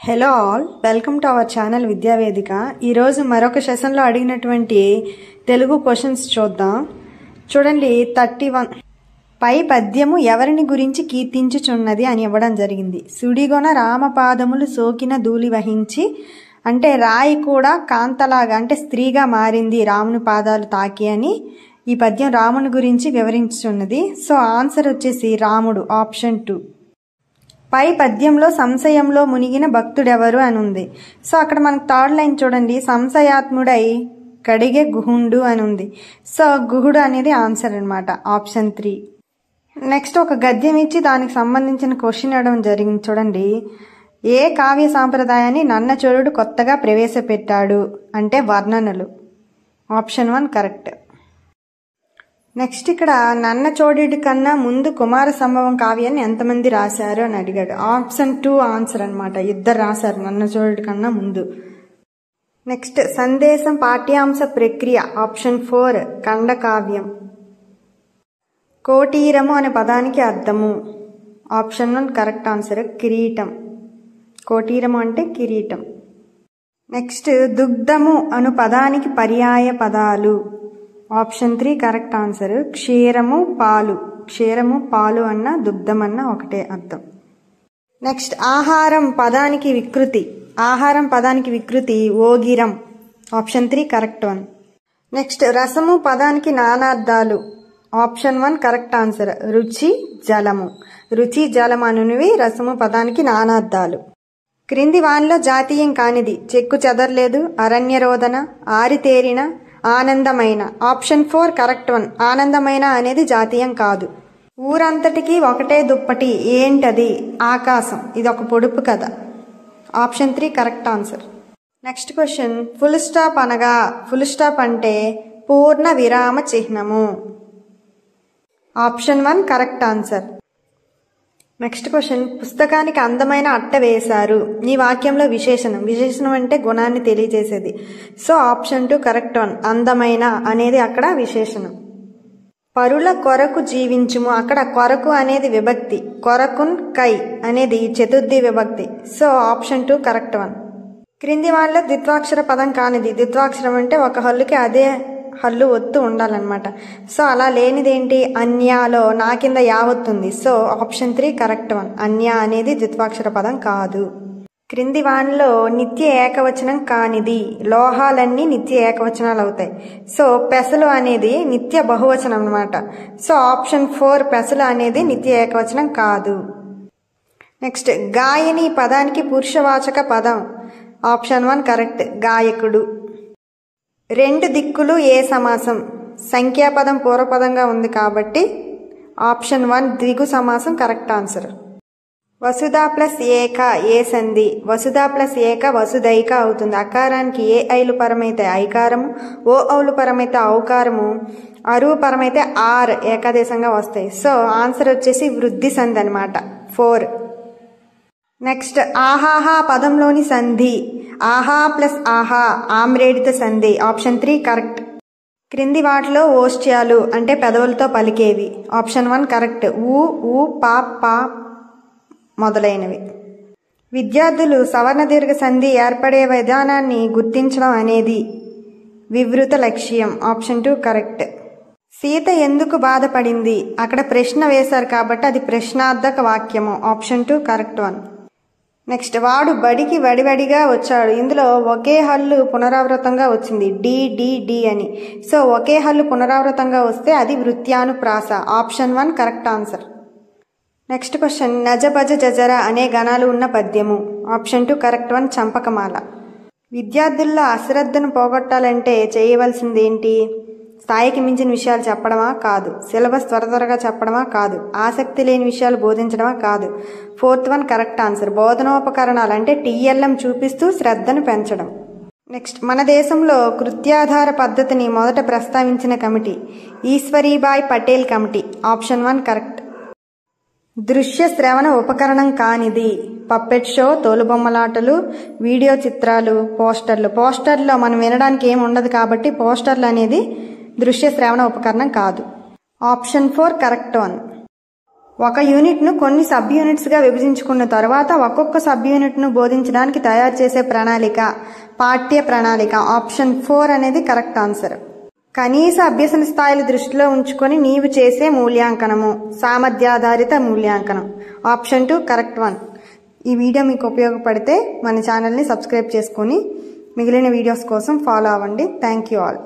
Hello all, welcome to our channel Vidyavedika. ఈరోజు మరొక సెషన్లో అడిగినటువంటి తెలుగు క్వశ్చన్స్ చూద్దాం. చూడండి, 31 పై పద్యము ఎవరిని గురించి కీర్తించుచున్నది అని ఇవ్వడం జరిగింది. సుడిగొన రామపాదములు సోకిన ధూళి వహించి, అంటే రాయి కూడా కాంతలాగా అంటే స్త్రీగా మారింది రాముని పాదాలు తాకి అని ఈ పద్యం రాముని గురించి వివరించుచున్నది. సో ఆన్సర్ వచ్చేసి రాముడు, ఆప్షన్ 2. పై పద్యంలో సంశయంలో మునిగిన భక్తుడెవరు అని ఉంది. సో అక్కడ మనకు థర్డ్ లైన్ చూడండి, సంశయాత్ముడై కడిగే గుహుండు అని ఉంది. సో గుహుడు అనేది ఆన్సర్ అనమాట, ఆప్షన్ 3. నెక్స్ట్ ఒక గద్యం ఇచ్చి దానికి సంబంధించిన క్వశ్చన్ ఇవ్వడం జరిగింది. చూడండి, ఏ కావ్య సాంప్రదాయాన్ని నన్నచోరుడు కొత్తగా ప్రవేశపెట్టాడు అంటే వర్ణనలు, ఆప్షన్ 1 కరెక్ట్. నెక్స్ట్ ఇక్కడ నన్నచోడుడి కన్నా ముందు కుమార సంభవం కావ్యాన్ని ఎంతమంది రాశారు అని అడిగాడు. ఆప్షన్ 2 ఆన్సర్ అనమాట, ఇద్దరు రాశారు నన్నచోడుడి కన్నా ముందు. నెక్స్ట్ సందేశం పాఠ్యాంశ ప్రక్రియ, ఆప్షన్ 4 ఖండకావ్యం. కోటీరము అనే పదానికి అర్థము, ఆప్షన్ 1 కరెక్ట్ ఆన్సర్, కిరీటం. కోటీరము అంటే కిరీటం. నెక్స్ట్ దుగ్ధము అను పదానికి పర్యాయ పదాలు, ఆప్షన్ 3 కరెక్ట్ ఆన్సర్, క్షీరము పాలు. క్షీరము పాలు అన్న దుగ్ధం అన్న ఒకటే అర్థం. నెక్స్ట్ ఆహారం పదానికి వికృతి, ఆహారం పదానికి వికృతి ఓగిరం, ఆప్షన్ 3 కరెక్ట్ 1. నెక్స్ట్ రసము పదానికి నానార్థాలు, ఆప్షన్ 1 కరెక్ట్ ఆన్సర్, రుచి జలము. రుచి జలం అనునివి రసము పదానికి నానార్థాలు. క్రింది వానిలో జాతీయం కానిది, చెక్కు చెదరలేదు, అరణ్యరోదన, ఆరితేరిన, ఆనందమైన, ఆప్షన్ 4 కరెక్ట్ 1. ఆనందమైన అనేది జాతీయం కాదు. ఊరంతటికి ఒకటే దుప్పటి ఏంటది, ఆకాశం. ఇది ఒక పొడుపు కదా, option 3 correct answer. Next question, full stop అనగా, ఫుల్ స్టాప్ అంటే పూర్ణ విరామ చిహ్నము, option 1 correct answer. Next question, పుస్తకానికి అందమైన అట్ట వేశారు, ఈ వాక్యంలో విశేషణం. విశేషణం అంటే గుణాన్ని తెలియజేసేది. So option 2 correct 1. అందమైన అనేది అక్కడ విశేషణం. పరుల కొరకు జీవించుము, అక్కడ కొరకు అనేది విభక్తి, కొరకున్ కై అనేది చతుర్థి విభక్తి. So option 2 correct 1. క్రింది వాళ్ళలో ద్విత్వాక్షర పదం కానిది, ద్విత్వాక్షరం అంటే ఒక హల్లుకి అదే హల్లు ఒత్తు ఉండాలన్నమాట. సో అలా లేనిదేంటి, అన్యాలో నా కింద యావత్తుంది. So option 3 correct 1. అన్య అనేది ద్విత్వాక్షర పదం కాదు. క్రింది వానిలో నిత్య ఏకవచనం కానిది, లోహాలన్నీ నిత్య ఏకవచనాలు అవుతాయి. సో పెసలు అనేది నిత్య బహువచనం అనమాట. సో ఆప్షన్ 4 పెసలు అనేది నిత్య ఏకవచనం కాదు. నెక్స్ట్ గాయని పదానికి పురుషవాచక పదం, ఆప్షన్ 1 కరెక్ట్, గాయకుడు. రెండు దిక్కులు ఏ సమాసం, సంఖ్యాపదం పూర్వపదంగా ఉంది కాబట్టి ఆప్షన్ 1 ద్విగు సమాసం కరెక్ట్ ఆన్సర్. వసుధ ప్లస్ ఏక ఏ సంధి, వసుధ ప్లస్ ఏక వసుధైక అవుతుంది. అకారానికి ఏ ఐలు పరమైతే ఐకారము, ఓ ఔలు పరమైతే ఔకారము, అరువు పరమైతే ఆర్ ఏకాదేశంగా వస్తాయి. సో ఆన్సర్ వచ్చేసి వృద్ధి సంధి అనమాట, 4. నెక్స్ట్ ఆహాహా పదంలోని సంధి, ఆహా ప్లస్ ఆహా ఆమ్రేడిత సంధి, ఆప్షన్ 3 కరెక్ట్. క్రింది వాటిలో ఓష్ట్యాలు అంటే పెదవులతో పలికేవి, ఆప్షన్ 1 కరెక్ట్, ఊ ఊ పా పా మొదలైనవి. విద్యార్థులు సవర్ణ దీర్ఘ సంధి ఏర్పడే విధానాన్ని గుర్తించడం అనేది వివృత లక్ష్యం, ఆప్షన్ 2 కరెక్ట్. సీత ఎందుకు బాధపడింది, అక్కడ ప్రశ్న వేశారు కాబట్టి అది ప్రశ్నార్థక వాక్యము, ఆప్షన్ 2 కరెక్ట్ 1. నెక్స్ట్ వాడు బడికి వడివడిగా వచ్చాడు, ఇందులో ఒకే హల్లు పునరావృతంగా వచ్చింది, డి డి డి అని. సో ఒకే హల్లు పునరావృతంగా వస్తే అది వృత్యానుప్రాస, option 1 correct answer. Next question, నజబజ జజర అనే గణాలు ఉన్న పద్యము, ఆప్షన్ 2 కరెక్ట్ 1 చంపకమాల. విద్యార్థుల్లో అశ్రద్ధను పోగొట్టాలంటే చేయవలసింది ఏంటి, స్థాయికి మించిన విషయాలు చెప్పడమా కాదు, సిలబస్ త్వరగా చెప్పడమా కాదు, ఆసక్తి లేని విషయాలు బోధించడమా కాదు. 4th 1 correct answer. బోధనోపకరణాలు అంటే TLM చూపిస్తూ శ్రద్ధను పెంచడం. నెక్స్ట్ మన దేశంలో కృత్యాధార పద్ధతిని మొదట ప్రస్తావించిన committee Eswaribai Patel committee, option 1 correct. దృశ్య శ్రవణ ఉపకరణం కానిది, పప్పెట్ షో, తోలుబొమ్మలాటలు, వీడియో చిత్రాలు, పోస్టర్లు. పోస్టర్లో మనం వినడానికి ఏమి ఉండదు కాబట్టి పోస్టర్లు అనేది దృశ్య శ్రవణ ఉపకరణం కాదు, ఆప్షన్ 4 కరెక్ట్ 1. ఒక యూనిట్ను కొన్ని సబ్ యూనిట్స్గా విభజించుకున్న తర్వాత ఒక్కొక్క సబ్ యూనిట్ను బోధించడానికి తయారు చేసే ప్రణాళిక పాఠ్య ప్రణాళిక. ఆప్షన్ 4 అనేది కరెక్ట్ ఆన్సర్. కనీస అభ్యసన స్థాయిలు దృష్టిలో ఉంచుకొని నీవు చేసే మూల్యాంకనము సామర్థ్యాధారిత మూల్యాంకనం. Option 2 correct 1. ఈ వీడియో మీకు ఉపయోగపడితే మన ఛానల్ని సబ్స్క్రైబ్ చేసుకొని మిగిలిన వీడియోస్ కోసం ఫాలో అవ్వండి. Thank you all.